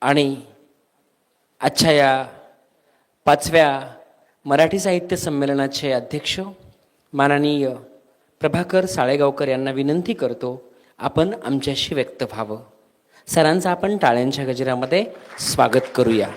आणि आजच्या या 5व्या मराठी साहित्य संमेलनाचे अध्यक्ष माननीय प्रभाकर साळेगावकर यांना विनंती करतो आपण आमच्याशी व्यक्त व्हावं. सरांचं आपण टाळ्यांच्या गजरामध्ये स्वागत करूया.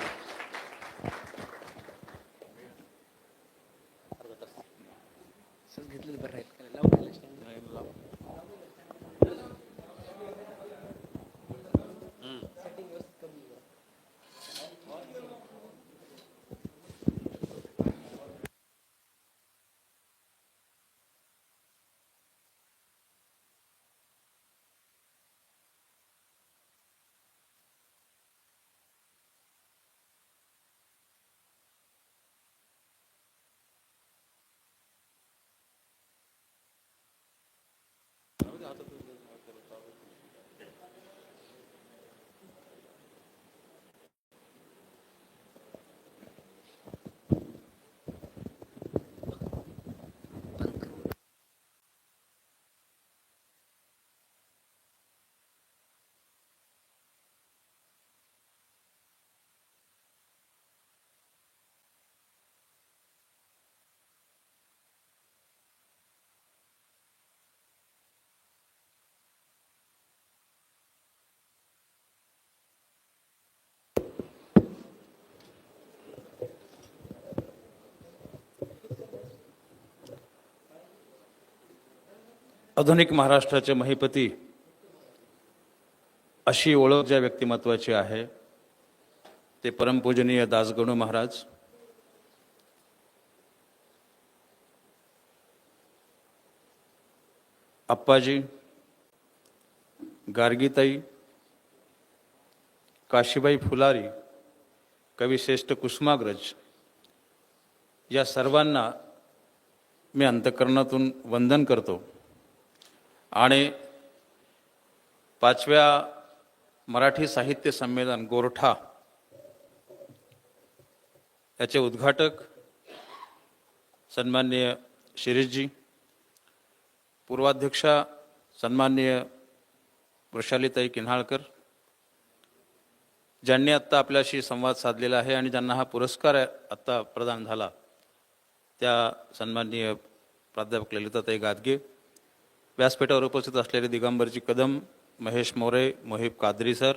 आधुनिक महाराष्ट्राचे महिपती अशी ओळख ज्या व्यक्तिमत्वाची आहे ते परमपूजनीय दासगणू महाराज. आप्पाजी, गार्गीताई, काशीबाई फुलारी, कविश्रेष्ठ कुसुमाग्रज या सर्वांना मी अंतःकरणातून वंदन करतो आणि 5व्या मराठी साहित्य संमेलन गोरठा याचे उद्घाटक सन्माननीय शिरीषजी, पूर्वाध्यक्षा सन्माननीय वृषालीताई किन्हाळकर, ज्यांनी आत्ता आपल्याशी संवाद साधलेला आहे आणि ज्यांना हा पुरस्कार आत्ता प्रदान झाला त्या सन्माननीय प्राध्यापक ललिताताई गादगे, व्यासपीठावर उपस्थित असलेले दिगंबरजी कदम, महेश मोरे, मोहिब कादरी सर,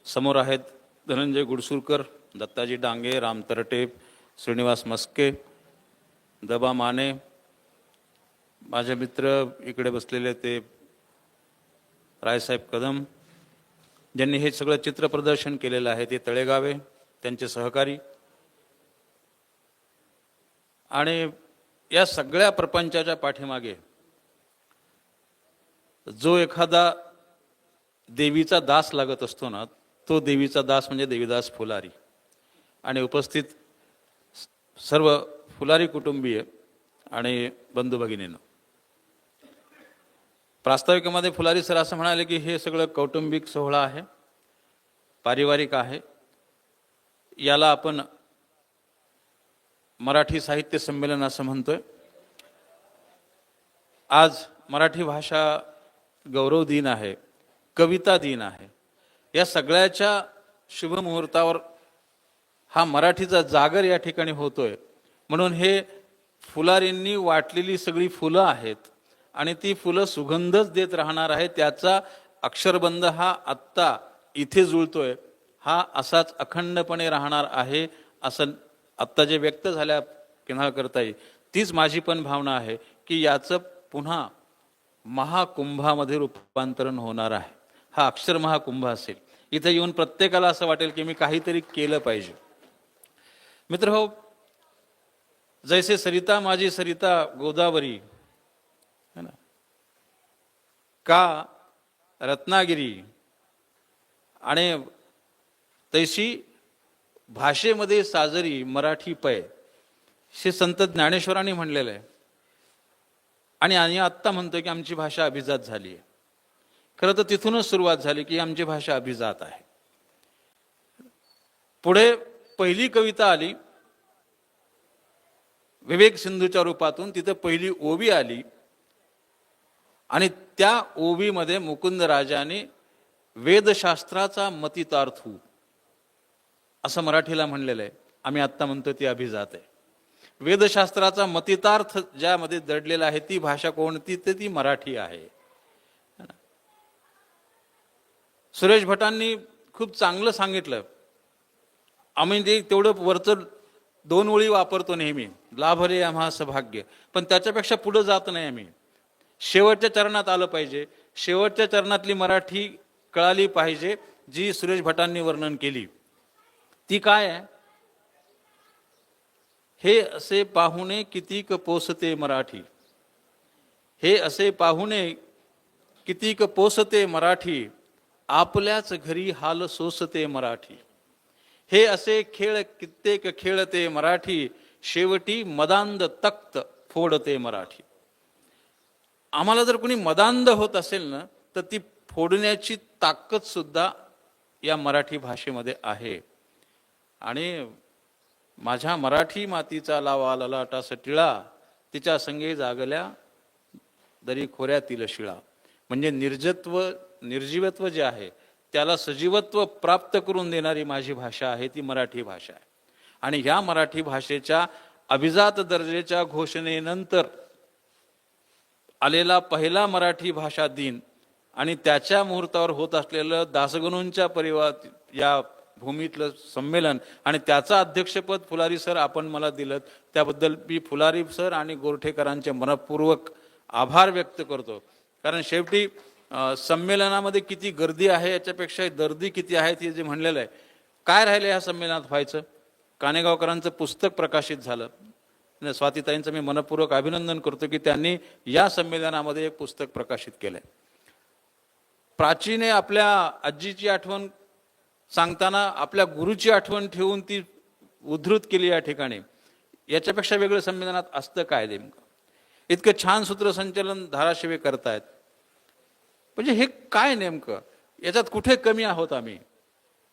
समोर आहेत धनंजय गुडसुरकर, दत्ताजी डांगे, राम तरटे, श्रीनिवास मस्के, दबा माने, माझे मित्र इकडे बसलेले ते रायसाहेब कदम, ज्यांनी हे सगळं चित्र प्रदर्शन केलेलं आहे ते तळेगावे, त्यांचे सहकारी. आणि या सगळ्या प्रपंचाच्या पाठीमागे जो एखादा देवीचा दास लागत असतो ना, तो देवीचा दास म्हणजे देवीदास फुलारी. आणि उपस्थित सर्व फुलारी कुटुंबीय आणि बंधू भगिनींनो, प्रास्ताविकेमध्ये फुलारी सर असं म्हणाले की हे सगळं कौटुंबिक सोहळा आहे, पारिवारिक आहे, याला आपण मराठी साहित्य संमेलन असं म्हणतोय. आज मराठी भाषा गौरव दिन आहे, कविता दिन आहे. या सगळ्याच्या शुभ मुहूर्तावर हा मराठीचा जागर या ठिकाणी होतोय. म्हणून हे फुलारींनी वाटलेली सगळी फुलं आहेत आणि ती फुलं सुगंधच देत राहणार आहे. त्याचा अक्षरबंध हा आत्ता इथे जुळतोय, हा असाच अखंडपणे राहणार आहे असं आत्ता जे व्यक्त झाल्या किन्हाळकरताई, तीच माझी पण भावना आहे की याचं पुन्हा महाकुंभामध्ये रूपांतरण होणार आहे. हा अक्षर महाकुंभ असेल. इथे येऊन प्रत्येकाला असं वाटेल की मी काहीतरी केलं पाहिजे. मित्र हो, जैसे सरिता माझी सरिता गोदावरी है ना, का रत्नागिरी, आणि तैशी भाषेमध्ये साजरी मराठी पै, हे संत ज्ञानेश्वरांनी म्हणलेलं आहे. आणि आत्ता म्हणतोय की आमची भाषा अभिजात झाली आहे. खरं तर तिथूनच सुरुवात झाली की आमची भाषा अभिजात आहे. पुढे पहिली कविता आली विवेक सिंधूच्या रूपातून, तिथं पहिली ओवी आली आणि त्या ओवीमध्ये मुकुंद राजाने वेदशास्त्राचा मतितार्थू असं मराठीला म्हणलेलं आहे. आम्ही आत्ता म्हणतो ती अभिजात आहे. वेदशास्त्राचा मतितार्थ ज्यामध्ये दडलेला आहे ती भाषा कोणती, तर ती मराठी आहे. सुरेश भटांनी खूप चांगलं सांगितलं. आम्ही ते तेवढं वरचं 2 ओळी वापरतो नेहमी, लाभले आम्हा सौभाग्य, पण त्याच्यापेक्षा पुढे जात नाही आम्ही. शेवटच्या चरणात आलं पाहिजे. शेवटच्या चरणातली मराठी कळाली पाहिजे जी सुरेश भटांनी वर्णन केली. ती काय आहे? हे असे पाहुणे कितीक पोसते मराठी, हे असे पाहुणे कितीक पोसते मराठी, आपल्याच घरी हाल सोसते मराठी. हे असे खेळ कित्येक खेळते मराठी, शेवटी मदांध तख्त फोडते मराठी. आम्हाला जर कोणी मदांध होत असेल ना, तर ती फोडण्याची ताकद सुद्धा या मराठी भाषेमध्ये आहे. आणि माझ्या मराठी मातीचा लावा ललाटा सटिळा, तिच्या संगे जागल्या दरी खोऱ्यातील शिळा. म्हणजे निर्जीवत्व जे आहे त्याला सजीवत्व प्राप्त करून देणारी माझी भाषा आहे ती मराठी भाषा आहे. आणि ह्या मराठी भाषेच्या अभिजात दर्जाच्या घोषणेनंतर आलेला पहिला मराठी भाषा दिन आणि त्याच्या मुहूर्तावर होत असलेलं दासगणूंच्या परिवार या भूमीतलं संमेलन आणि त्याचं अध्यक्षपद फुलारी सर आपण मला दिलं, त्याबद्दल मी फुलारी सर आणि गोरठेकरांचे मनपूर्वक आभार व्यक्त करतो. कारण शेवटी संमेलनामध्ये किती गर्दी आहे याच्यापेक्षा दर्दी किती आहे ते जे म्हणलेलं आहे. काय राहिलं ह्या संमेलनात व्हायचं? कानेगावकरांचं पुस्तक प्रकाशित झालं. स्वातीताईंचं मी मनपूर्वक अभिनंदन करतो की त्यांनी या संमेलनामध्ये एक पुस्तक प्रकाशित केलंय. प्राचीने आपल्या आजीची आठवण सांगताना आपल्या गुरुची आठवण ठेवून ती उद्धृत केली या ठिकाणी. याच्यापेक्षा वेगळं संमेलनात असतं काय नेमकं? इतकं छान सूत्रसंचलन धाराशिवे करतायत. म्हणजे हे काय नेमकं? याच्यात कुठे कमी आहोत आम्ही?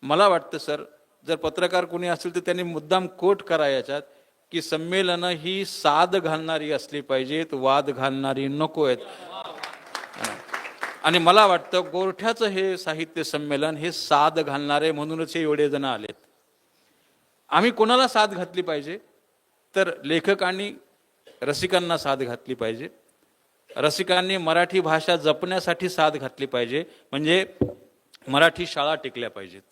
मला वाटतं सर, जर पत्रकार कोणी असेल तर त्यांनी मुद्दाम कोट करा याच्यात की संमेलनं ही साद घालणारी असली पाहिजेत, वाद घालणारी नको आहेत. आणि मला वाटतं गोरठ्याचं हे साहित्य संमेलन हे साद घालणारे म्हणूनच हे एवढे जण आलेत. आम्ही कोणाला साथ घातली पाहिजे? तर लेखकांनी रसिकांना साथ घातली पाहिजे. रसिकांनी मराठी भाषा जपण्यासाठी साथ घातली पाहिजे. म्हणजे मराठी शाळा टिकल्या पाहिजेत.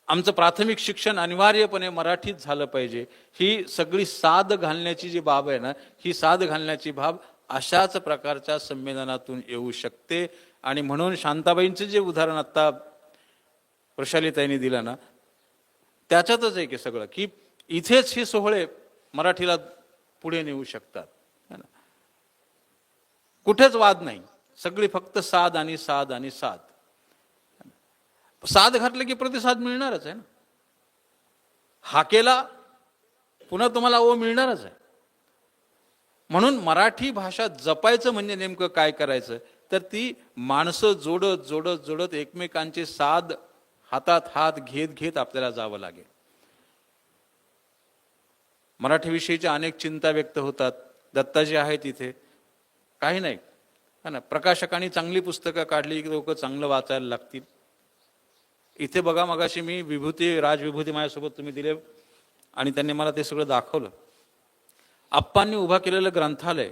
आमचं प्राथमिक शिक्षण अनिवार्यपणे मराठीत झालं पाहिजे. ही सगळी साथ घालण्याची जी बाब आहे ना, ही साथ घालण्याची बाब अशाच प्रकारच्या संमेलनातून येऊ शकते. आणि म्हणून शांताबाईंचं जे उदाहरण आता प्रशालीताईंनी दिलं ना, त्याच्यातच आहे की सगळं, की इथेच हे सोहळे मराठीला पुढे नेऊ शकतात. कुठेच वाद नाही, सगळी फक्त साध आणि साध आणि साध. साध घातलं की प्रतिसाद मिळणारच आहे ना. हाकेला पुन्हा तुम्हाला ओ मिळणारच आहे. म्हणून मराठी भाषा जपायचं म्हणजे नेमकं काय करायचं? तर ती माणसं जोडत जोडत जोडत एकमेकांचे साध हातात हात घेत घेत आपल्याला जावं लागेल. मराठीविषयीच्या अनेक चिंता व्यक्त होतात. दत्ताजी आहेत इथे, काही नाही ना, प्रकाशकांनी चांगली पुस्तकं काढली की लोक चांगलं वाचायला लागतील. इथे बघा, मगाशी मी विभूती राजविभूती माझ्यासोबत तुम्ही दिले आणि त्यांनी मला ते सगळं दाखवलं. आप्पांनी उभा केलेलं ग्रंथालय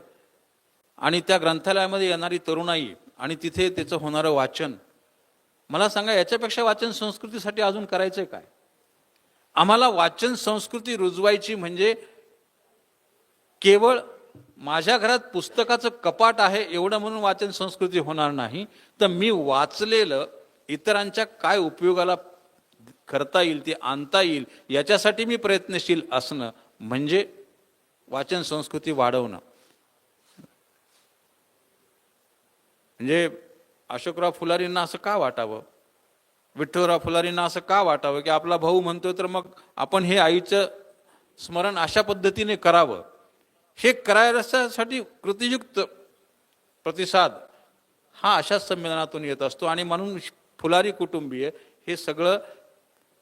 आणि त्या ग्रंथालयामध्ये येणारी तरुणाई आणि तिथे त्याचं होणारं वाचन, मला सांगा याच्यापेक्षा वाचन संस्कृतीसाठी अजून करायचंय काय? आम्हाला वाचन संस्कृती रुजवायची म्हणजे केवळ माझ्या घरात पुस्तकाचं कपाट आहे एवढं म्हणून वाचन संस्कृती होणार नाही. तर मी वाचलेलं इतरांच्या काय उपयोगाला करता येईल ते आणता येईल याच्यासाठी मी प्रयत्नशील असणं म्हणजे वाचन संस्कृती वाढवणं. म्हणजे अशोकराव फुलारींना असं का वाटावं, विठ्ठलराव फुलारींना असं का वाटावं की आपला भाऊ म्हणतोय तर मग आपण हे आईचं स्मरण अशा पद्धतीने करावं? हे करायसाठी कृतीयुक्त प्रतिसाद हा अशाच संमेलनातून येत असतो. आणि म्हणून फुलारी कुटुंबीय हे सगळं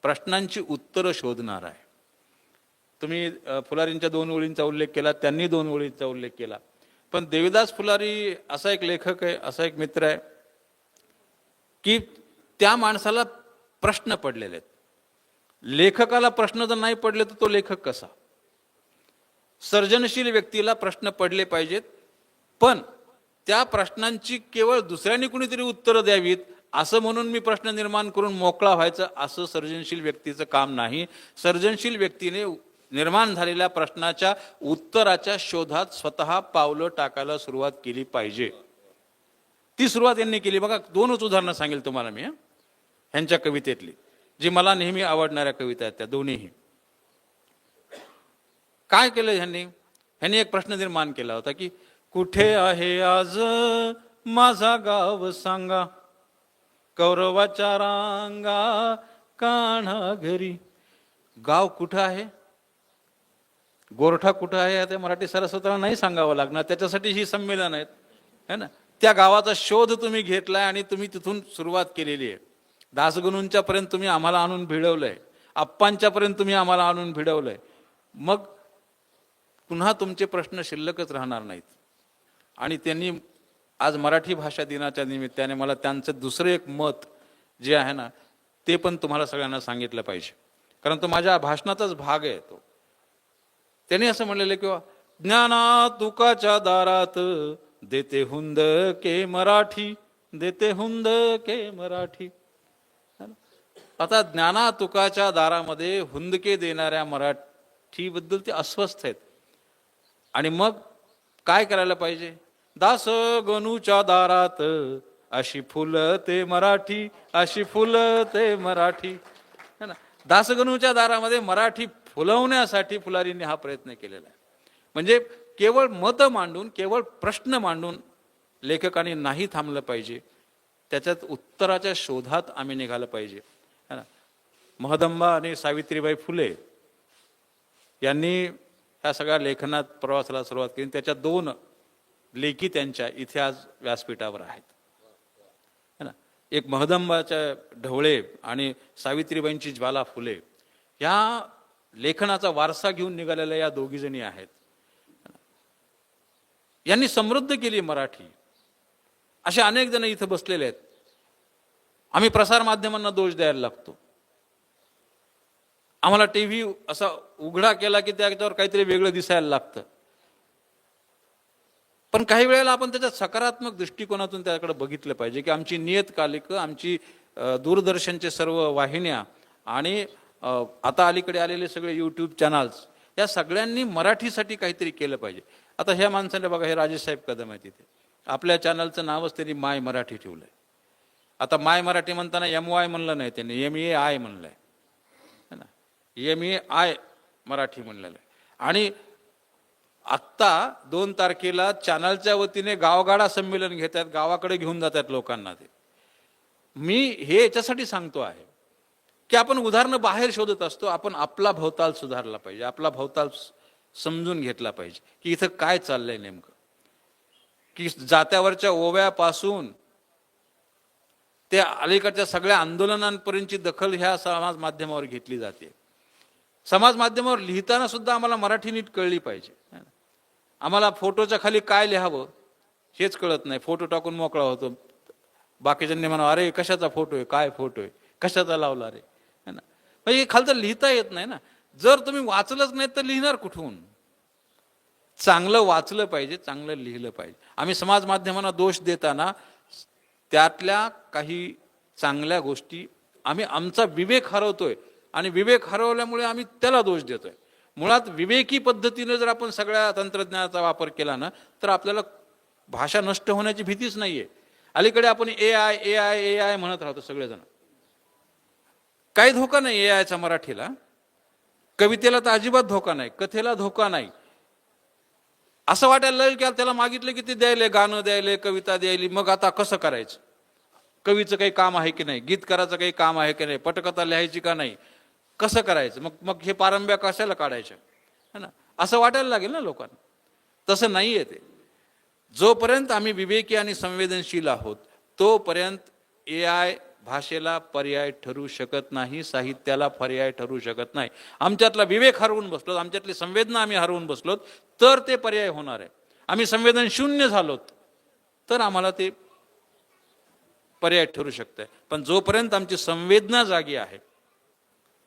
प्रश्नांची उत्तरं शोधणार आहे. तुम्ही फुलारींच्या 2 ओळींचा उल्लेख केला, त्यांनी 2 ओळींचा उल्लेख केला. पण देवीदास फुलारी असा एक लेखक आहे, असा एक मित्र आहे की त्या माणसाला प्रश्न पडलेले आहेत. लेखकाला प्रश्न जर नाही पडले तर तो लेखक कसा? सर्जनशील व्यक्तीला प्रश्न पडले पाहिजेत, पण त्या प्रश्नांची केवळ दुसऱ्यांनी कुणीतरी उत्तरं द्यावीत असं म्हणून मी प्रश्न निर्माण करून मोकळा व्हायचं, असं सर्जनशील व्यक्तीचं काम नाही. सर्जनशील व्यक्तीने निर्माण झालेल्या प्रश्नाच्या उत्तराच्या शोधात स्वतः पावलं टाकायला सुरुवात केली पाहिजे. ती सुरुवात यांनी केली. बघा, 2च उदाहरणं सांगेल तुम्हाला मी ह्यांच्या कवितेतली, जी मला नेहमी आवडणाऱ्या कविता आहेत त्या दोन्हीही. काय केलं ह्यांनी एक प्रश्न निर्माण केला होता की कुठे आहे आज माझा गाव सांगा, कौरवाच्या रांगा कान्हा घरी. गाव कुठं आहे, गोरठा कुठं आहे, ते मराठी सरस्वतीला नाही सांगावं लागणार, त्याच्यासाठी ही संमेलन आहेत है ना. त्या गावाचा शोध तुम्ही घेतलाय आणि तुम्ही तिथून सुरुवात केलेली आहे. दासगणूंच्या पर्यंत तुम्ही आम्हाला आणून भिडवलंय, आप्पांच्या पर्यंत तुम्ही आम्हाला आणून भिडवलंय. मग पुन्हा तुमचे प्रश्न शिल्लकच राहणार नाहीत. आणि त्यांनी आज मराठी भाषा दिनाच्या निमित्ताने मला त्यांचं दुसरं एक मत जे आहे ना ते पण तुम्हाला सगळ्यांना सांगितलं पाहिजे, कारण तो माझ्या भाषणाचाच भाग आहे. तो त्यांनी असं म्हणलेलं किंवा ज्ञाना तुकाच्या दारात देते हुंद के मराठी, देते हुंद के मराठी. आता ज्ञाना तुकाच्या दारामध्ये हुंदके देणाऱ्या मराठीबद्दल ते अस्वस्थ आहेत. आणि मग काय करायला पाहिजे? दास गणूच्या दारात अशी फुलते मराठी, अशी फुलते मराठी है ना. दासगणूच्या दारामध्ये मराठी फुलवण्यासाठी फुलारींनी हा प्रयत्न केलेला आहे. म्हणजे केवळ मत मांडून, केवळ प्रश्न मांडून लेखकांनी नाही थांबलं पाहिजे, त्याच्यात उत्तराच्या शोधात आम्ही निघालं पाहिजे है ना. महदंबा आणि सावित्रीबाई फुले यांनी ह्या सगळ्या लेखनात प्रवासाला सुरुवात केली. त्याच्या 2 लेखी त्यांच्या इथे आज व्यासपीठावर आहेत है ना. एक महदंबाच्या ढवळे आणि सावित्रीबाईंची ज्वाला फुले, ह्या लेखनाचा वारसा घेऊन निघालेल्या या दोघी जणी आहेत. यांनी समृद्ध केली मराठी. असे अनेक जण इथं बसलेले आहेत. आम्ही प्रसार माध्यमांना दोष द्यायला लागतो. आम्हाला टीव्ही असा उघडा केला की त्याच्यावर काहीतरी वेगळं दिसायला लागतं. पण काही वेळेला आपण त्याच्या सकारात्मक दृष्टिकोनातून त्याकडे बघितलं पाहिजे की आमची नियतकालिकं, आमची दूरदर्शनचे सर्व वाहिन्या आणि आता अलीकडे आलेले सगळे यूट्यूब चॅनल्स, या सगळ्यांनी मराठीसाठी काहीतरी केलं पाहिजे. आता ह्या माणसाने बघा, हे राजेशसाहेब कदम आहे, तिथे आपल्या चॅनलचं नावच त्यांनी माय मराठी ठेवलंय. आता माय मराठी म्हणताना MY म्हणलं नाही त्यांनी, MEI म्हणलंय है ना. MEI मराठी म्हणलेलं आहे. आणि आत्ता 2 तारखेला चॅनलच्या वतीने गावगाडा संमेलन घेतात, गावाकडे घेऊन जातात लोकांना. ते मी हे याच्यासाठी सांगतो आहे की आपण उदाहरणं बाहेर शोधत असतो, आपण आपला भवताल सुधारला पाहिजे, आपला भवताल समजून घेतला पाहिजे की इथं काय चाललंय नेमकं. की जात्यावरच्या ओव्यापासून त्या अलीकडच्या सगळ्या आंदोलनांपर्यंतची दखल ह्या समाज माध्यमावर घेतली जाते. समाज माध्यमावर लिहिताना सुद्धा आम्हाला मराठी नीट कळली पाहिजे. आम्हाला फोटोच्या खाली काय लिहावं हेच कळत नाही. फोटो टाकून मोकळा होतो. बाकीच्यांनी म्हणा, अरे कशाचा फोटो आहे, काय फोटो आहे, कशाचा लावला रे है ना. म्हणजे खालचं लिहिता येत नाही ना. जर तुम्ही वाचलंच नाही तर लिहिणार कुठून? चांगलं वाचलं पाहिजे, चांगलं लिहिलं पाहिजे. आम्ही समाज माध्यमांना दोष देताना त्यातल्या काही चांगल्या गोष्टी आम्ही आमचा विवेक हरवतोय आणि विवेक हरवल्यामुळे आम्ही त्याला दोष देतोय. मुळात विवेकी पद्धतीने जर आपण सगळ्या तंत्रज्ञानाचा वापर केला ना तर आपल्याला भाषा नष्ट होण्याची भीतीच नाहीये. अलीकडे आपण AI म्हणत राहतो सगळेजण. काही धोका नाही AIचा मराठीला, कवितेला तर अजिबात धोका नाही, कथेला धोका नाही. असं वाटायला लागेल की त्याला मागितलं की ते द्यायले, गाणं द्यायले, कविता द्यायली, मग आता कसं करायचं? कवीचं काही काम आहे की नाही, गीतकाराचं काही काम आहे की नाही, पटकथा लिहायची का नाही, कसं करायचं? मग हे पारंब्या कशाला काढायच्या है ना, असं वाटायला लागेल ना लोकांना. तसं नाहीये ते. जोपर्यंत आम्ही विवेकी आणि संवेदनशील आहोत तोपर्यंत AI भाषेला पर्याय ठरू शकत नाही, साहित्याला पर्याय ठरू शकत नाही. आमच्यातला विवेक हरवून बसलोत, आमच्यातली संवेदना आम्ही हरवून बसलोत तर ते पर्याय होणार आहे. आम्ही संवेदन शून्य झालोत तर आम्हाला ते पर्याय ठरू शकतंय. पण जोपर्यंत आमची संवेदना जागी आहे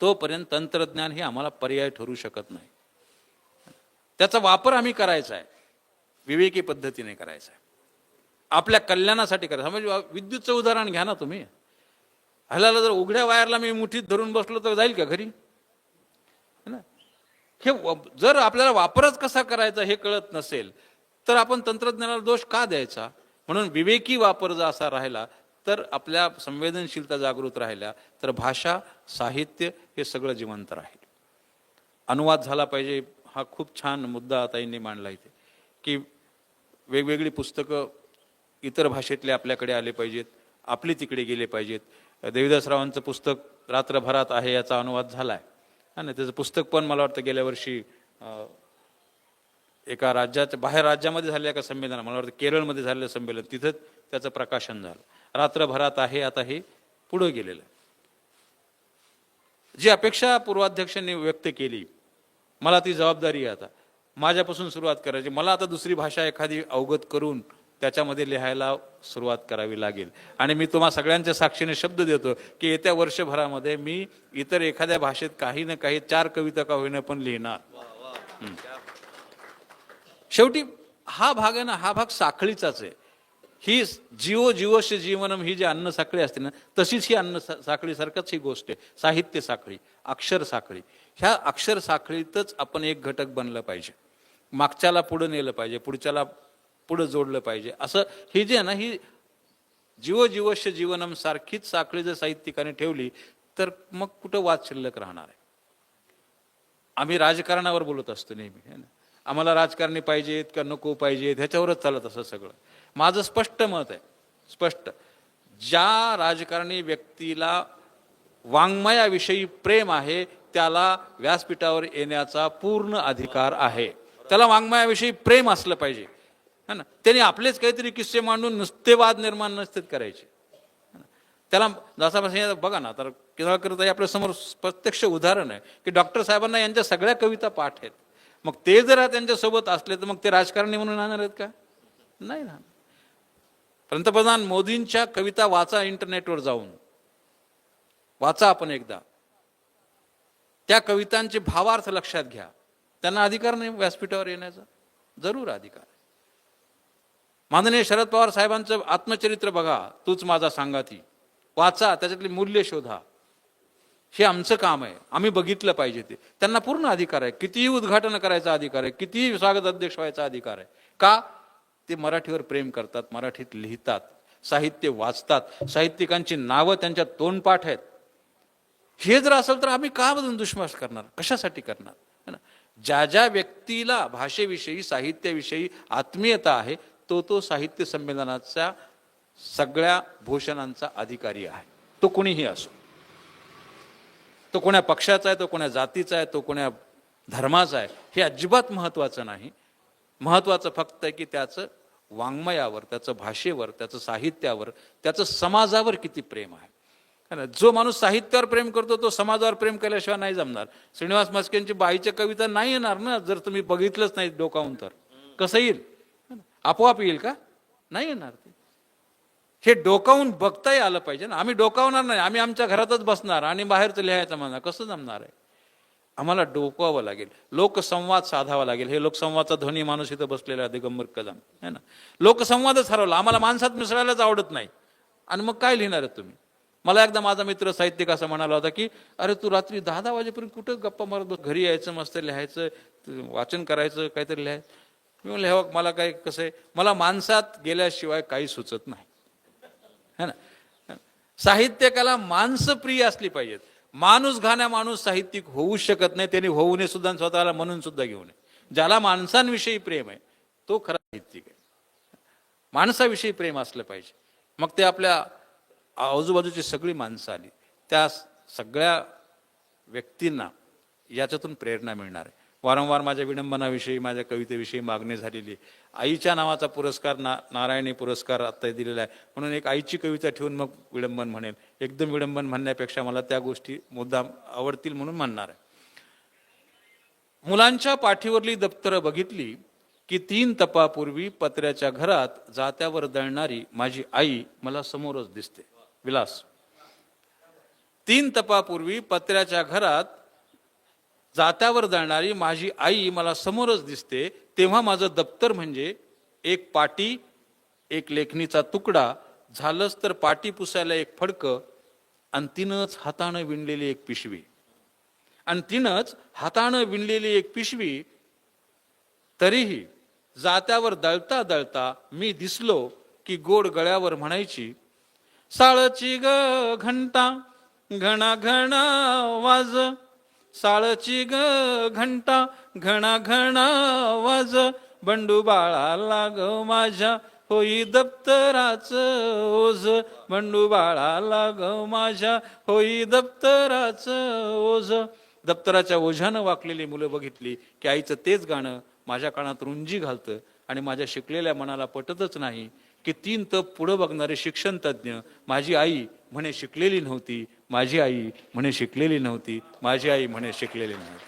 तोपर्यंत तंत्रज्ञान हे आम्हाला पर्याय ठरू शकत नाही. त्याचा वापर आम्ही करायचा आहे, विवेकी पद्धतीने करायचा आहे, आपल्या कल्याणासाठी करायचं. म्हणजे विद्युतचं उदाहरण घ्या ना तुम्ही. हल्ल्याला जर उघड्या वायरला मी मुठीत धरून बसलो तर जाईल का घरी? है ना? हे जर आपल्याला वापरच कसा करायचा हे कळत नसेल तर आपण तंत्रज्ञानाला दोष का द्यायचा? म्हणून विवेकी वापर जर असा राहिला तर आपल्या संवेदनशीलता जागृत राहिल्या तर भाषा, साहित्य हे सगळं जिवंत राहील. अनुवाद झाला पाहिजे, हा खूप छान मुद्दा ताईंनी मांडला इथे, की वेगवेगळी पुस्तकं इतर भाषेतले आपल्याकडे आले पाहिजेत, आपली तिकडे गेले पाहिजेत. देविदासरावांचं पुस्तक रात्रभरात आहे याचा अनुवाद झाला आहे, आणि त्याचं पुस्तक पण मला वाटतं गेल्या वर्षी एका राज्याच्या बाहेर राज्यामध्ये झालेल्या एका संमेलनात, मला वाटतं केरळमध्ये झालेलं संमेलन, तिथं त्याचं प्रकाशन झालं. रात्रभरात आहे आता हे पुढं गेलेलं आहे. जी अपेक्षा पूर्वाध्यक्षांनी व्यक्त केली, मला ती जबाबदारी आहे आता माझ्यापासून सुरुवात करायची. मला आता दुसरी भाषा एखादी अवगत करून त्याच्यामध्ये लिहायला सुरुवात करावी लागेल. आणि मी तुम्हा सगळ्यांच्या साक्षीने शब्द देतो की येत्या वर्षभरामध्ये मी इतर एखाद्या भाषेत काही ना काही 4 कविता का होईना पण लिहिणार. शेवटी हा भाग आहे ना, हा भाग साखळीचाच आहे. ही जीवो जीवस्य जीवनम ही जी अन्न साखळी असते ना, तशीच ही अन्न साखळी सारखंच ही गोष्ट आहे. साहित्य साखळी, अक्षर साखळी, ह्या अक्षर साखळीतच आपण एक घटक बनलं पाहिजे. मागच्याला पुढं नेलं पाहिजे, पुढच्याला पुढं जोडलं पाहिजे. असं ही जी आहे ना, ही जीवो जीवस्य जीवनम सारखीच साखळी जर साहित्यिकाने ठेवली तर मग कुठं वाद शिल्लक राहणार आहे. आम्ही राजकारणावर बोलत असतो नेहमी, है ना, आम्हाला राजकारणी पाहिजेत का नको पाहिजेत ह्याच्यावरच चालत असं सगळं. माझं स्पष्ट मत आहे, स्पष्ट, ज्या राजकारणी व्यक्तीला वाङ्मयाविषयी प्रेम आहे त्याला व्यासपीठावर येण्याचा पूर्ण अधिकार आहे. त्याला वाङ्मयाविषयी प्रेम असलं पाहिजे, है ना. त्यांनी आपलेच काहीतरी किस्से मांडून नुसते वाद निर्माण नसतेच करायचे. त्याला जसा बघा ना, तर केळकरताई आपल्या समोर प्रत्यक्ष उदाहरण आहे की डॉक्टर साहेबांना यांच्या सगळ्या कविता पाठ आहेत. मग ते जर त्यांच्यासोबत असले तर मग ते राजकारणी म्हणून राहणार आहेत का? नाही राहणार. पंतप्रधान मोदींच्या कविता वाचा, इंटरनेटवर जाऊन वाचा आपण एकदा. त्या कवितांचे भावार्थ लक्षात घ्या. त्यांना अधिकार नाही व्यासपीठावर येण्याचा? जरूर अधिकार. माननीय शरद पवार साहेबांचं आत्मचरित्र बघा, तूच माझा सांगाती, वाचा, त्याच्यातली मूल्य शोधा. हे आमचं काम आहे, आम्ही बघितलं पाहिजे. ते त्यांना पूर्ण अधिकार आहे, कितीही उद्घाटन करायचा अधिकार आहे, कितीही स्वागत अध्यक्ष व्हायचा अधिकार आहे. का? ते मराठीवर प्रेम करतात, मराठीत लिहितात, साहित्य वाचतात, साहित्यिकांची नावं त्यांच्या तोंडपाठ आहेत. हे जर असेल तर आम्ही का बदलून दुष्मास करणार? कशासाठी करणार? है ना. ज्या ज्या व्यक्तीला भाषेविषयी, साहित्याविषयी आत्मीयता आहे तो साहित्य संमेलनाच्या सगळ्या भूषणांचा अधिकारी आहे. तो कोणीही असो, तो कोण्या पक्षाचा आहे, तो कोण्या जातीचा आहे, तो कोण्या धर्माचा आहे, हे अजिबात महत्वाचं नाही. महत्वाचं फक्त आहे की त्याचं वाङ्मयावर, त्याचं भाषेवर, त्याचं साहित्यावर, त्याचं समाजावर किती प्रेम आहे. जो माणूस साहित्यावर प्रेम करतो तो समाजावर प्रेम केल्याशिवाय नाही जमणार. श्रीनिवास म्हस्केंची बाईच्या कविता नाही येणार ना जर तुम्ही बघितलंच नाही डोकावून. तर कसं येईल? आपोआप येईल का? नाही येणार. ते हे डोकावून बघताही आलं पाहिजे ना. आम्ही डोकावणार नाही, आम्ही आमच्या घरातच बसणार आणि बाहेरचं लिहायचं म्हणणार, कसं जमणार आहे? आम्हाला डोकवावं लागेल, लोकसंवाद साधावा लागेल. हे लोकसंवादचा ध्वनी माणूस इथं बसलेला आहे, दिगंबर कदम, है ना. लोकसंवादच हरवला. आम्हाला माणसात मिसळायलाच आवडत नाही, आणि मग काय लिहिणार आहे तुम्ही? मला एकदा माझा मित्र साहित्यिक असं म्हणाला होता की अरे तू रात्री 10-10 वाजेपर्यंत कुठं गप्पा मारत बस, घरी यायचं, मस्त लिहायचं, वाचन करायचं, काहीतरी लिहायचं. मी म्हणलं हे मला काय कसं आहे, मला माणसात गेल्याशिवाय काही सुचत नाही, है ना. साहित्यकाला माणसं प्रिय असली पाहिजेत. माणूस घाण्या माणूस साहित्यिक होऊ शकत नाही. त्यांनी होऊ नये सुद्धा, स्वतःला म्हणून सुद्धा घेऊ नये. ज्याला माणसांविषयी प्रेम आहे तो खरा साहित्यिक आहे. माणसाविषयी प्रेम असलं पाहिजे. मग ते आपल्या आजूबाजूची सगळी माणसं आली, त्या सगळ्या व्यक्तींना याच्यातून प्रेरणा मिळणार आहे. वारंवार माझ्या विडंबनाविषयी, माझ्या कवितेविषयी मागणी झालेली. आईच्या नावाचा पुरस्कार, नारायणी पुरस्कार आता दिलेला आहे, म्हणून एक आईची कविता ठेवून मग विडंबन म्हणेल. एकदम विडंबन म्हणण्यापेक्षा मला त्या गोष्टी मुद्दाम आवडतील म्हणून म्हणणार आहे. मुलांच्या पाठीवरली दप्तरं बघितली की 3 तपापूर्वी पत्र्याच्या घरात जात्यावर दळणारी माझी आई मला समोरच दिसते. विलास. 3 तपापूर्वी पत्र्याच्या घरात जात्यावर जाणारी माझी आई मला समोरच दिसते, तेव्हा माझं दप्तर म्हणजे एक पाटी, एक लेखणीचा तुकडा, झालंच तर पाटी पुसायला एक फडकं, आणि तिनंच हातानं विणलेली एक पिशवी. आणि तिनंच हातानं विणलेली एक पिशवी. तरीही जात्यावर दळता दळता मी दिसलो की गोड गळ्यावर म्हणायची, साळची ग घंटा घणा घणा वाज, साळची ग घंटा घणा घणा वाज, बंडू बाळा लाग माझ्या होई दप्तराच ओझ, बंडू बाळा लाग माझ्या होई दप्तराच ओझ. दप्तराच्या ओझ्यानं वाकलेली मुलं बघितली की आईचं तेच गाणं माझ्या कानात रुंजी घालतं, आणि माझ्या शिकलेल्या मनाला पटतच नाही की 3 तप पुढं बघणारे शिक्षण तज्ज्ञ माझी आई म्हणे शिकलेली नव्हती, माझी आई म्हणे शिकलेली नव्हती, माझी आई म्हणे शिकलेली नव्हती.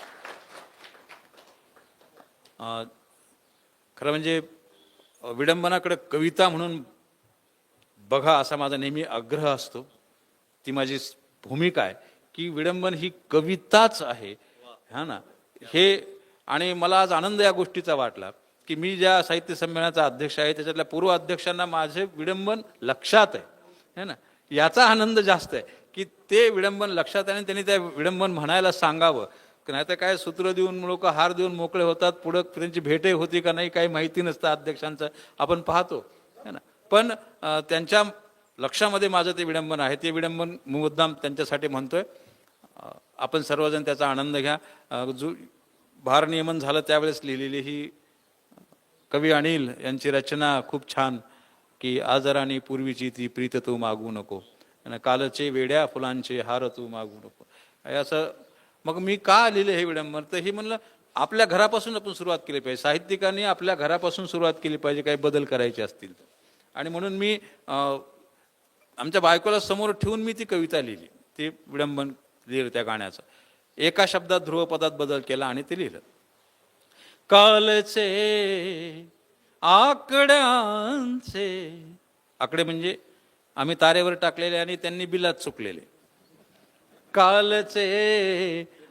खरं म्हणजे विडंबनाकडे कविता म्हणून बघा असा माझा नेहमी आग्रह असतो. ती माझी भूमिका आहे की विडंबन ही कविताच आहे, हा ना. हे आणि मला आज आनंद या गोष्टीचा वाटला की मी ज्या साहित्य संमेलनाचा अध्यक्ष आहे त्याच्यातल्या पूर्व अध्यक्षांना माझे विडंबन लक्षात आहे, है ना. याचा आनंद जास्त आहे की ते विडंबन लक्षात आहे आणि त्यांनी त्या विडंबन म्हणायला सांगावं. नाही तर काय सूत्र देऊन लोक हार देऊन मोकळे होतात, पुढं त्यांची भेटही होती का नाही काही माहिती नसतं अध्यक्षांचं, आपण पाहतो, है ना. पण त्यांच्या लक्षामध्ये माझं ते विडंबन आहे, ते विडंबन मुद्दाम त्यांच्यासाठी म्हणतोय. आपण सर्वजण त्याचा आनंद घ्या. जो भारनियमन झालं त्यावेळेस लिहिलेली ही कवी अनिल यांची रचना खूप छान, की आजराणी पूर्वीची ती प्रीत तू मागू नको, कालचे वेड्या फुलांचे हार तू मागू नको. असं मग मी का लिहिले हे विडंबन, तर हे म्हणलं आपल्या घरापासून आपण सुरुवात केली पाहिजे. साहित्यिकांनी आपल्या घरापासून सुरुवात केली पाहिजे काही बदल करायचे असतील तर. आणि म्हणून मी आमच्या बायकोला समोर ठेवून मी ती कविता लिहिली, ते विडंबन लिहिलं त्या गाण्याचं. एका शब्दात ध्रुवपदात बदल केला आणि ते लिहिलं. कालचे आकड्यांचे, आकडे म्हणजे आम्ही तारेवर टाकलेले आणि त्यांनी बिलात चुकलेले. कालचे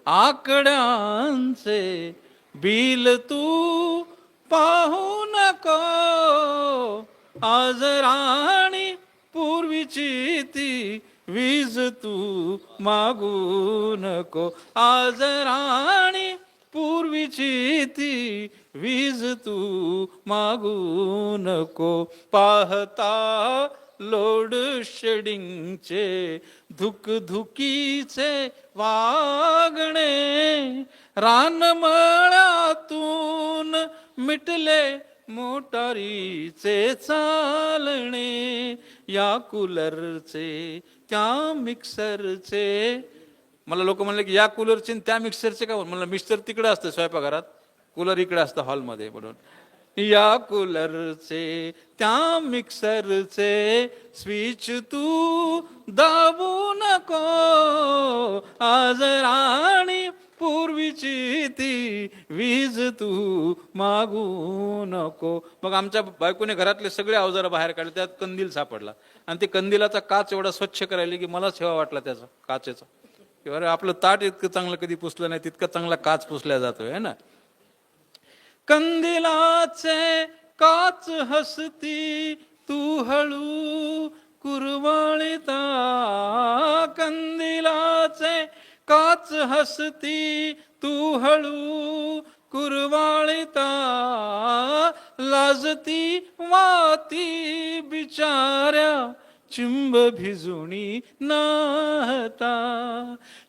आकड्यांचे बिल तू पाहू नको, आज राणी पूर्वीची ती वीज तू मागू नको, आज राणी पूर्वीची ती वीज तू मागू नको. पाहता लोड शेडिंगचे धुकधुकीचे वागणे, रानमळ्यातून मिटले मोटारीचे चालणे, या कूलरचे त्या मिक्सरचे. मला लोक म्हणले की या कूलरचे त्या मिक्सरचे का, म्हणलं मिक्सर तिकडे असतं स्वयंपाकघरात, कूलर इकडे असतं हॉलमध्ये. म्हणून या कूलरचे त्या मिक्सरचे स्विच तू दाबू नको, आज राणी पूर्वीची ती वीज तू मागू नको. मग आमच्या बायकोने घरातले सगळे अवजार बाहेर काढले, त्यात कंदील सापडला आणि ते कंदिलाचा काच एवढा स्वच्छ करायला की मला सेवा वाटला त्याचा काचेचा. अरे आपलं ताट इतकं चांगलं कधी पुसलं नाही, तितकं चांगला काच पुसल्या जातोय ना. कंदिलाचे काच हसती तू हळू कुरवाळीता, कंदिलाचे काच हसती तू हळू कुरवाळीता, लाजती वाती बिचाऱ्या चिंब भिजुणी नाहता,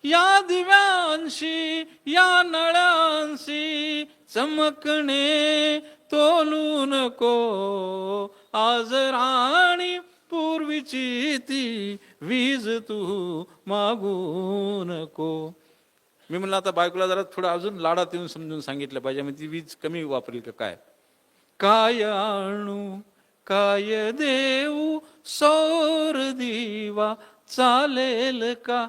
या दिव्यांशी या नळ्यांशी चमकणे तोलू नको, आज राणी पूर्वीची ती वीज तू मागू नको. मी म्हणलं आता बायकोला जरा थोडं अजून लाडात येऊन समजून सांगितलं पाहिजे, म्हणजे ती वीज कमी वापरेल का काय. काय आणू काय देऊ सौर दिवा चालेल का,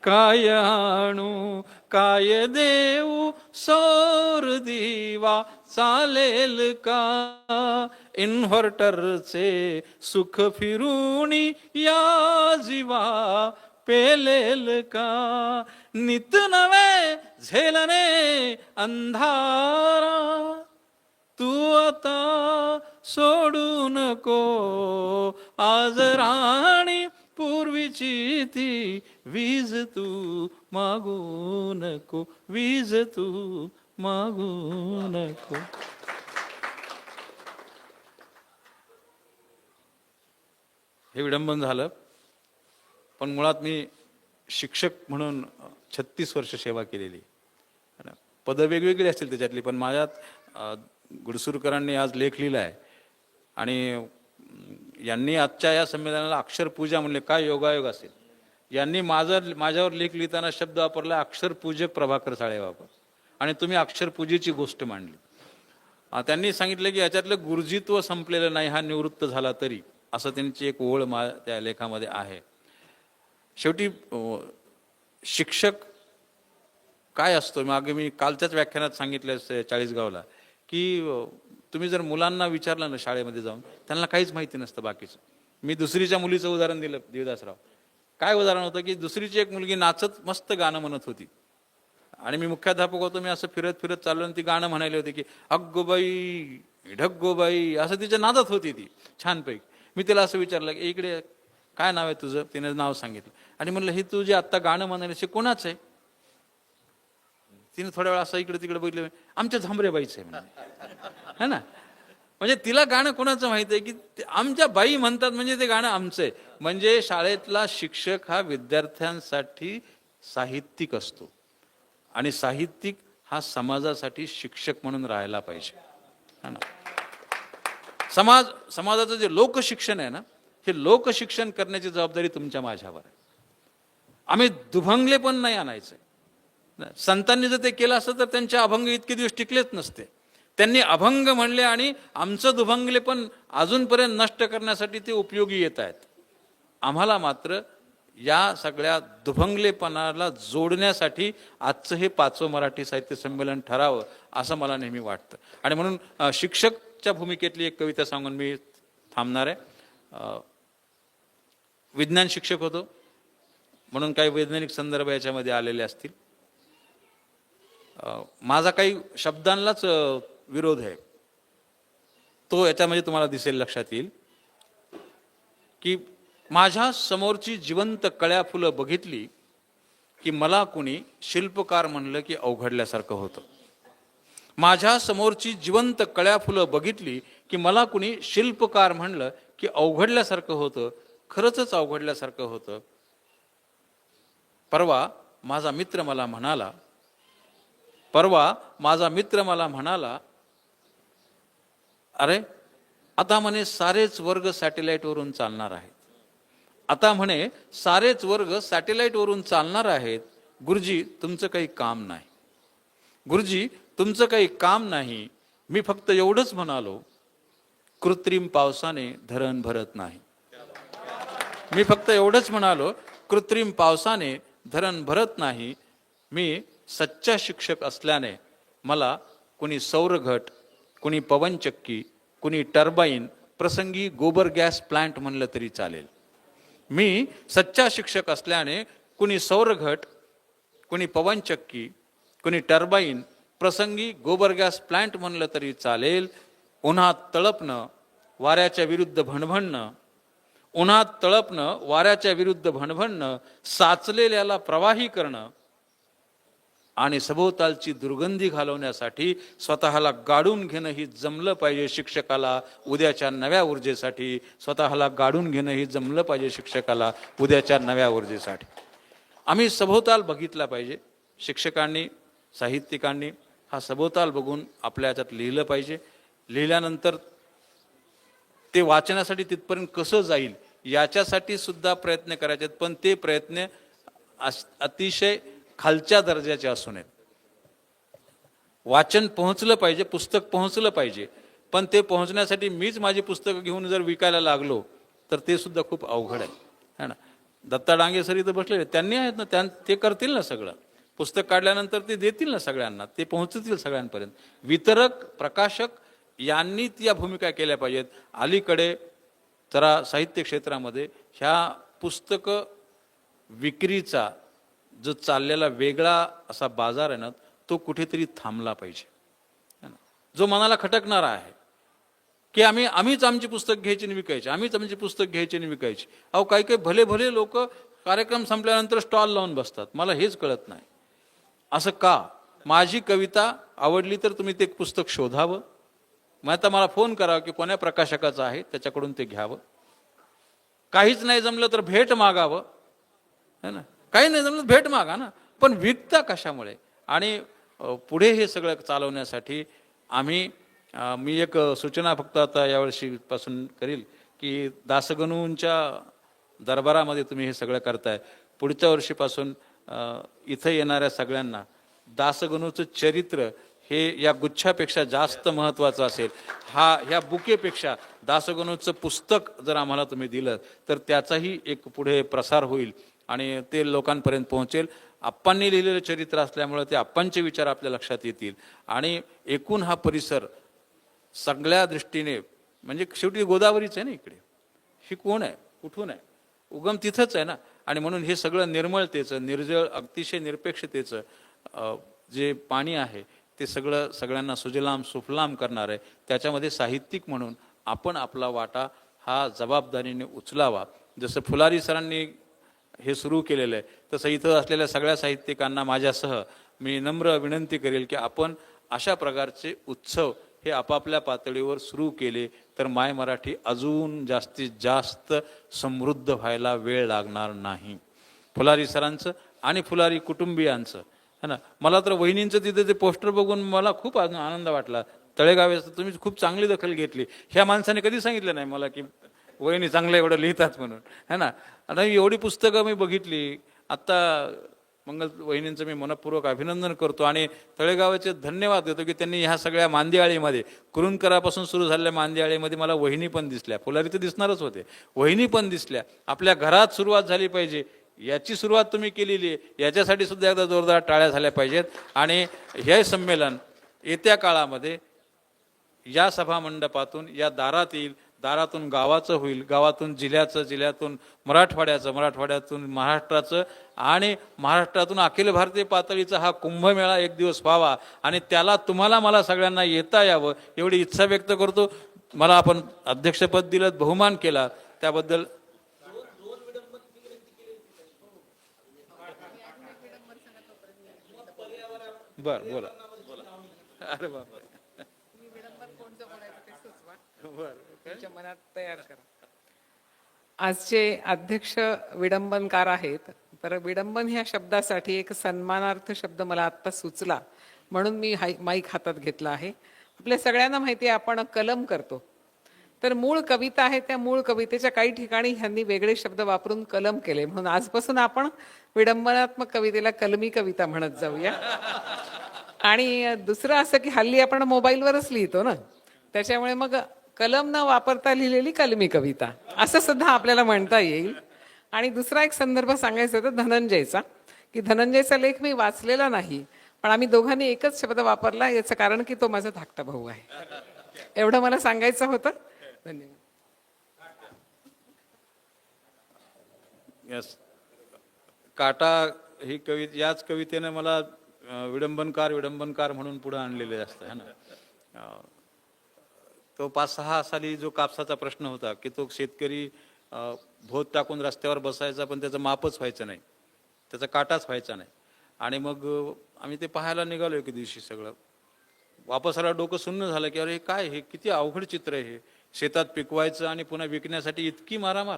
काय आणू काय देऊ सौर दिवा चालेल का, इन्व्हर्टरचे सुख फिरूनी या जीवा पेलेल का नित नवे झेलणे अंधारा तू आता सोडू नको आज राणी पूर्वीची ती वीज तू मागू नको वीज तू मागू नको. हे विडंबन झालं, पण मुळात मी शिक्षक म्हणून 36 वर्ष सेवा केलेली. पदं वेगवेगळी असतील त्याच्यातली, पण माझ्यात गुडसुरकरांनी आज लेख लिहिला आहे आणि यांनी आजच्या या संमेलनाला अक्षरपूजा म्हणले. काय योगायोग असेल. यांनी माझ्यावर लेख लिहिताना शब्द वापरला अक्षरपूजक प्रभाकर साळेगावकर, आणि तुम्ही अक्षरपूजेची गोष्ट मांडली. त्यांनी सांगितलं की याच्यातलं गुरुजीत्व संपलेलं नाही, हा निवृत्त झाला तरी, असं त्यांची एक ओळ त्या लेखामध्ये आहे. शेवटी शिक्षक काय असतो, मागे मी कालच्याच व्याख्यानात सांगितलं 40गावला, की तुम्ही जर मुलांना विचारलं ना शाळेमध्ये जाऊन, त्यांना काहीच माहिती नसतं बाकीचं. मी दुसरीच्या मुलीचं उदाहरण दिलं देवदासराव. काय उदाहरण होतं की दुसरीची एक मुलगी नाचत मस्त गाणं म्हणत होती आणि मी मुख्याध्यापक होतो. मी असं फिरत फिरत चाललो आणि ती गाणं म्हणायला होती की अग्गोबाई ढग्गोबाई, असं तिच्या नादात होती ती छानपैकी. मी तिला असं विचारलं की इकडे काय नाव आहे तुझं. तिने नाव सांगितलं आणि म्हणलं हे तू जे आत्ता गाणं म्हणायला कोणाचं आहे. तिने थोड्या वेळा असं इकडे तिकडे बघितलं, आमच्या झांबरेबाईचं आहे म्हणजे, है ना. म्हणजे तिला गाणं कोणाचं माहित आहे की आमच्या बाई म्हणतात म्हणजे ते गाणं आमचं आहे. म्हणजे शाळेतला शिक्षक हा विद्यार्थ्यांसाठी साहित्यिक असतो आणि साहित्यिक हा समाजासाठी शिक्षक म्हणून राहायला पाहिजे, है ना. समाजाचं जे लोकशिक्षण आहे ना, हे लोकशिक्षण करण्याची जबाबदारी तुमच्या माझ्यावर आहे. आम्ही दुभंगले पण नाही आणायचंय. संतांनी जर ते केलं असतं तर त्यांचे अभंग इतके दिवस टिकलेच नसते. त्यांनी अभंग म्हणले आणि आमचं दुभंगले पण अजूनपर्यंत नष्ट करण्यासाठी ते उपयोगी येत आहेत. आम्हाला मात्र या सगळ्या दुभंगलेपणाला जोडण्यासाठी आजचं हे 5वं मराठी साहित्य संमेलन ठरावं असं मला नेहमी वाटतं. आणि म्हणून शिक्षकच्या भूमिकेतली एक कविता सांगून मी थांबणार आहे. विज्ञान शिक्षक होतो म्हणून काही वैज्ञानिक संदर्भ याच्यामध्ये आलेले असतील. माझा काही शब्दांनाच विरोध आहे, तो याच्यामध्ये तुम्हाला दिसेल, लक्षात येईल की माझ्या समोरची जिवंत कळ्या फुलं बघितली की मला कुणी शिल्पकार म्हणलं की अवघडल्यासारखं होतं. माझ्या समोरची जिवंत कळ्या फुलं बघितली की मला कुणी शिल्पकार म्हणलं की अवघडल्यासारखं होतं. खरंच अवघडल्यासारखं होतं. परवा माझा मित्र मला म्हणाला, अरे आता म्हणे सारेच वर्ग सॅटेलाइटवरून चालणार आहेत. आता म्हणे सारेच वर्ग सॅटेलाइटवरून चालणार आहेत. गुरुजी तुमचं काही काम नाही. गुरुजी तुमचं काही काम नाही. मी फक्त एवढंच म्हणालो, कृत्रिम पावसाने धरण भरत नाही. मी फक्त एवढंच म्हणालो, कृत्रिम पावसाने धरण भरत नाही. मी सच्चा शिक्षक असल्याने मला कुणी सौरघट, कुणी पवनचक्की, कुणी टर्बाईन, प्रसंगी गोबर गॅस प्लांट म्हणलं तरी चालेल. मी सच्चा शिक्षक असल्याने कुणी सौरघट, कुणी पवनचक्की, कुणी टर्बाईन, प्रसंगी गोबर गॅस प्लांट म्हणलं तरी चालेल. उन्हात तळपणं, वाऱ्याच्या विरुद्ध भणभणणं, उन्हात तळपणं, वाऱ्याच्या विरुद्ध भणभणणं, साचलेल्याला प्रवाही करणं आणि सभोवतालची दुर्गंधी घालवण्यासाठी स्वतःला गाडून घेणं ही जमलं पाहिजे शिक्षकाला उद्याच्या नव्या ऊर्जेसाठी. स्वतःला गाडून घेणं ही जमलं पाहिजे शिक्षकाला उद्याच्या नव्या ऊर्जेसाठी. आम्ही सभोवताल बघितला पाहिजे. शिक्षकांनी, साहित्यिकांनी हा सभोवताल बघून आपल्या याच्यात लिहिलं पाहिजे. लिहिल्यानंतर ते वाचण्यासाठी तिथपर्यंत कसं जाईल याच्यासाठी सुद्धा प्रयत्न करायचे. पण ते प्रयत्न अतिशय खालच्या दर्जाचे असू नयेत. वाचन पोहोचलं पाहिजे, पुस्तक पोहोचलं पाहिजे, पण ते पोहोचण्यासाठी मीच माझी पुस्तकं घेऊन जर विकायला लागलो तर ते सुद्धा खूप अवघड आहे, है ना. दत्ता डांगे सर इथं बसलेले, त्यांनी आहेत ना, ते करतील ना सगळं. पुस्तक काढल्यानंतर ते देतील ना सगळ्यांना, ते पोहोचतील सगळ्यांपर्यंत. वितरक, प्रकाशक यांनी त्या भूमिका केल्या पाहिजेत. अलीकडे जरा साहित्य क्षेत्रामध्ये ह्या पुस्तकं विक्रीचा जो चाललेला वेगळा असा बाजार आहे ना, तो कुठेतरी थांबला पाहिजे. है ना? जो मनाला खटकणारा आहे की आम्हीच आमची पुस्तक घ्यायची आणि विकायची, आम्हीच आमची पुस्तक घ्यायची आणि विकायची. अहो काही काही भले भले लोक कार्यक्रम संपल्यानंतर स्टॉल लावून बसतात. मला हेच कळत नाही, असं का? माझी कविता आवडली तर तुम्ही ते पुस्तक शोधावं, मग आता मला फोन करावा की कोण्या प्रकाशकाचं आहे, त्याच्याकडून ते घ्यावं. काहीच नाही जमलं तर भेट मागावं, है ना. काही नाही जमलं भेट मागा ना, पण विकता कशामुळे? आणि पुढे हे सगळं चालवण्यासाठी मी एक सूचना फक्त आता यावर्षीपासून करील की दासगणूंच्या दरबारामध्ये तुम्ही हे सगळं करताय. पुढच्या वर्षीपासून इथं येणाऱ्या सगळ्यांना दासगणूचं चरित्र हे या गुच्छापेक्षा जास्त महत्त्वाचं असेल. ह्या बुकेपेक्षा दासगणूचं पुस्तक जर आम्हाला तुम्ही दिलं तर त्याचाही एक पुढे प्रसार होईल आणि ते लोकांपर्यंत पोहोचेल. आप्पांनी लिहिलेलं चरित्र असल्यामुळे ते आप्पांचे विचार आपल्या लक्षात येतील आणि एकूण हा परिसर सगळ्या दृष्टीने, म्हणजे शेवटी गोदावरीच आहे ना इकडे, ही कोण आहे, कुठून आहे, उगम तिथंच आहे ना. आणि म्हणून हे सगळं निर्मळतेचं, निर्जळ, अतिशय निरपेक्षतेचं जे पाणी आहे ते सगळं सगळ्यांना सुजलाम सुफलाम करणार आहे. त्याच्यामध्ये साहित्यिक म्हणून आपण आपला वाटा हा जबाबदारीने उचलावा. जसं फुलारी सरांनी हे सुरू केलेलं आहे तसं इथं असलेल्या सगळ्या साहित्यिकांना माझ्यासह मी नम्र विनंती करेल की आपण अशा प्रकारचे उत्सव हे आपापल्या पातळीवर सुरू केले तर माय मराठी अजून जास्तीत जास्त समृद्ध व्हायला वेळ लागणार नाही. फुलारी सरांचं आणि फुलारी कुटुंबियांचं, है ना. मला तर वहिनींचं तिथे ते पोस्टर बघून मला खूप आनंद वाटला. तळेगावेचं तुम्ही खूप चांगली दखल घेतली. ह्या माणसाने कधी सांगितलं नाही मला की वहिनी चांगलं एवढं लिहितात म्हणून, है ना. आता एवढी पुस्तकं मी बघितली. आत्ता मंगल वहिनींचं मी मनपूर्वक अभिनंदन करतो आणि तळेगावाचे धन्यवाद देतो की त्यांनी ह्या सगळ्या मांदियाळीमध्ये, कुरुंदकरापासून सुरू झालेल्या मांदियाळीमध्ये मला वहिनी पण दिसल्या. फुलारी तर दिसणारच होते, वहिनी पण दिसल्या. आपल्या घरात सुरुवात झाली पाहिजे, याची सुरुवात तुम्ही केलेली आहे, याच्यासाठी सुद्धा एकदा जोरदार टाळ्या झाल्या पाहिजेत. आणि हे संमेलन येत्या काळामध्ये या सभामंडपातून या दारात येईल, दारातून गावाचं होईल, गावातून जिल्ह्याचं, जिल्ह्यातून मराठवाड्याचं, मराठवाड्यातून महाराष्ट्राचं आणि महाराष्ट्रातून अखिल भारतीय पातळीचा हा कुंभमेळा एक दिवस व्हावा आणि त्याला तुम्हाला मला सगळ्यांना येता यावं एवढी इच्छा व्यक्त करतो. मला आपण अध्यक्षपद दिलं, बहुमान केला त्याबद्दल बर बोला. अरे बाबा, तुमच्या मनात तयार करा. आजचे अध्यक्ष विडंबनकार आहेत, तर विडंबन ह्या शब्दासाठी एक सन्मानार्थ शब्द मला आत्ता सुचला म्हणून मी माईक हातात घेतला आहे. आपल्या सगळ्यांना माहिती आहे आपण कलम करतो, तर मूळ कविता आहे त्या मूळ कवितेच्या काही ठिकाणी ह्यांनी वेगळे शब्द वापरून कलम केले, म्हणून आजपासून आपण विडंबनात्मक कवितेला कलमी कविता म्हणत जाऊया. आणि दुसरं असं की हल्ली आपण मोबाईलवरच लिहितो ना, त्याच्यामुळे मग कलम न वापरता लिहिलेली कलमी कविता असं सुद्धा आपल्याला म्हणता येईल. आणि दुसरा एक संदर्भ सांगायचा होता धनंजयचा, की धनंजयचा लेख मी वाचलेला नाही, पण आम्ही दोघांनी एकच शब्द वापरला, याचं कारण की तो माझा धाकटा भाऊ आहे. एवढं मला सांगायचं होतं. धन्यवाद. यस, काटा ही याच कवितेने मला विडंबनकार म्हणून पुढे आणलेले असतं, है ना. तो 5-6 साली जो कापसाचा प्रश्न होता की तो शेतकरी भोत टाकून रस्त्यावर बसायचा पण त्याचं मापच व्हायचं नाही, त्याचा काटाच व्हायचा नाही. आणि मग आम्ही ते पाहायला निघालो एक दिवशी, सगळं वापस आला, डोकं सुन्न झालं की अरे हे काय, हे किती अवघड चित्र आहे. हे शेतात पिकवायचं आणि पुन्हा विकण्यासाठी इतकी मारामार,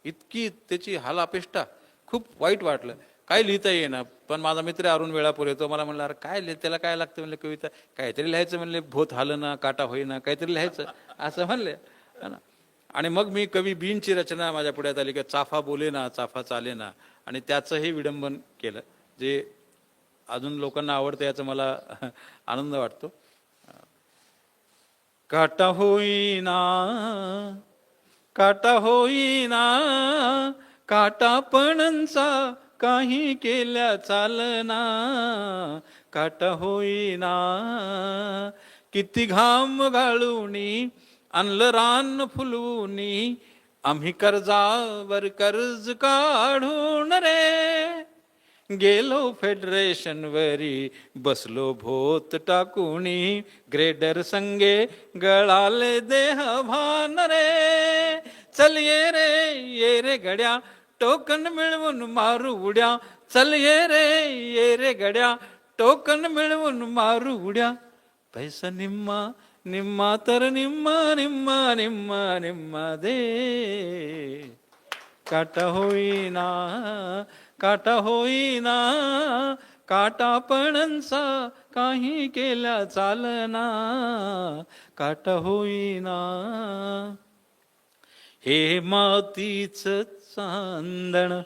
इतकी त्याची हालापेष्टा, खूप वाईट वाटलं. काय लिहिता येईना. पण माझा मित्र अरुण वेळापूर येतो, मला म्हणलं अरे काय त्याला काय लागतं म्हणलं कविता, काहीतरी लिहायचं म्हणले, भोत हालना काटा होईना, काहीतरी लिहायचं असं म्हणले, है ना. आणि मग मी कवी बीनची रचना माझ्या पुढ्यात आली की चाफा बोले ना चाफा चाले ना, आणि त्याचंही विडंबन केलं जे अजून लोकांना आवडतं, याचा मला आनंद वाटतो. काटा होईना काटा होईना काटा पणंचा काही केल्या चालना, काटा होईना किती घाम गाळूनी आणलं रान फुलवूनी, आम्ही कर्जावर कर्ज काढून रे गेलो फेडरेशन वरी बसलो भोत टाकुणी ग्रेडर संगे गळाले देह भान रे चल ये रे गड्या टोकन मिळवून मारू उड्या चल ये रे गड्या टोकन मिळवून मारू उड्या पैसा निम्मा निम्मा तर निम्मा निम्मा निम्मा निम्मा दे काटा होईना काटा होईना काटा पणंचा काही केल्या चालना काटा होईना हे मातीच चांदण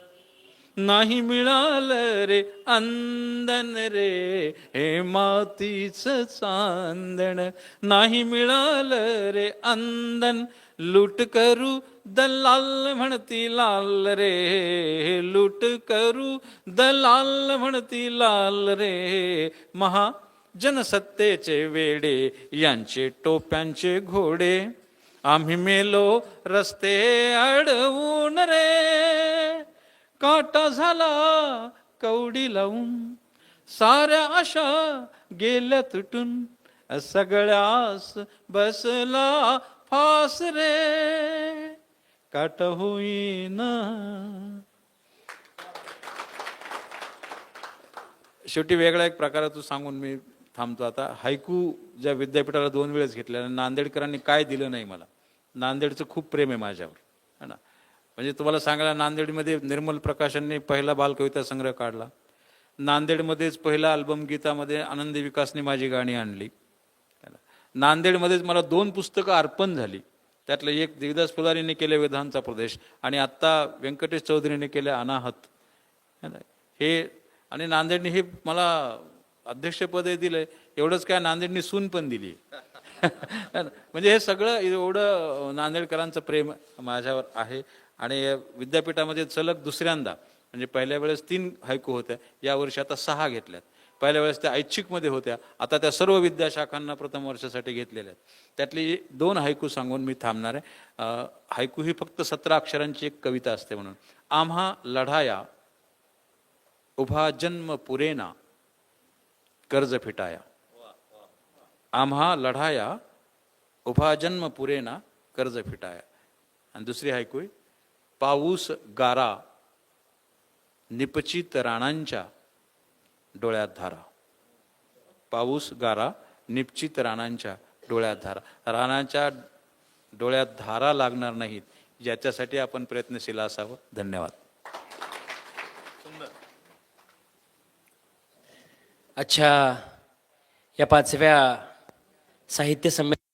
नाही मिळालं रे अंदन रे हे मातीच चांदण नाही मिळालं रे अंदन लूट करू दलाल म्हणती लाल रे लूट करू दलाल म्हणती लाल रे महा जनसत्तेचे वेडे यांचे टोप्यांचे घोडे आम्ही मेलो रस्ते अडवून रे काटा झाला कवडी लावून साऱ्या आशा गेल्या तुटून सगळ्यास बसला फास रे काटा होईना. शेवटी वेगळा एक प्रकारातून सांगून मी थांबतो आता. हायकू ज्या विद्यापीठाला 2 वेळेस घेतल्या, नांदेडकरांनी काय दिलं नाही मला. नांदेडचं खूप प्रेम आहे माझ्यावर, है ना. म्हणजे तुम्हाला सांगायला, नांदेडमध्ये निर्मल प्रकाशनने पहिला बालकविता संग्रह काढला. नांदेडमध्येच पहिला अल्बम गीतामध्ये आनंदी विकासने माझी गाणी आणली. नांदेडमध्येच मला 2 पुस्तकं अर्पण झाली. त्यातलं एक देविदास फुलारीने केले वेदांचा प्रदेश आणि आत्ता व्यंकटेश चौधरीने केले अनाहत. हे आणि नांदेडने हे मला अध्यक्षपदही दिलंय. एवढंच काय, नांदेडनी सून पण दिली. म्हणजे हे सगळं एवढं नांदेडकरांचं प्रेम माझ्यावर आहे. आणि विद्यापीठामध्ये सलग दुसऱ्यांदा, म्हणजे पहिल्या वेळेस 3 हायकू होत्या, यावर्षी आता 6 घेतल्यात. पहिल्या वेळेस त्या ऐच्छिकमध्ये होत्या, आता त्या सर्व विद्याशाखांना प्रथम वर्षासाठी घेतलेल्या आहेत. त्यातली 2 हायकू सांगून मी थांबणार आहे. हायकू ही फक्त 17 अक्षरांची एक कविता असते म्हणून. आम्हा लढाया उभा जन्म पुरेना कर्ज फिटाया. आम्हा लढाया उभा जन्म पुरेना कर्ज फिटाया. आणि दुसरी हायकू आहे, पाऊस गारा निपचित राणांच्या डोळ्यात धारा. पाऊस गारा निपचित राणांच्या डोळ्यात धारा. राणांच्या डोळ्यात धारा लागणार नाहीत याच्यासाठी आपण प्रयत्नशील असावं. धन्यवाद. अच्छा, या 5व्या साहित्य संमेलन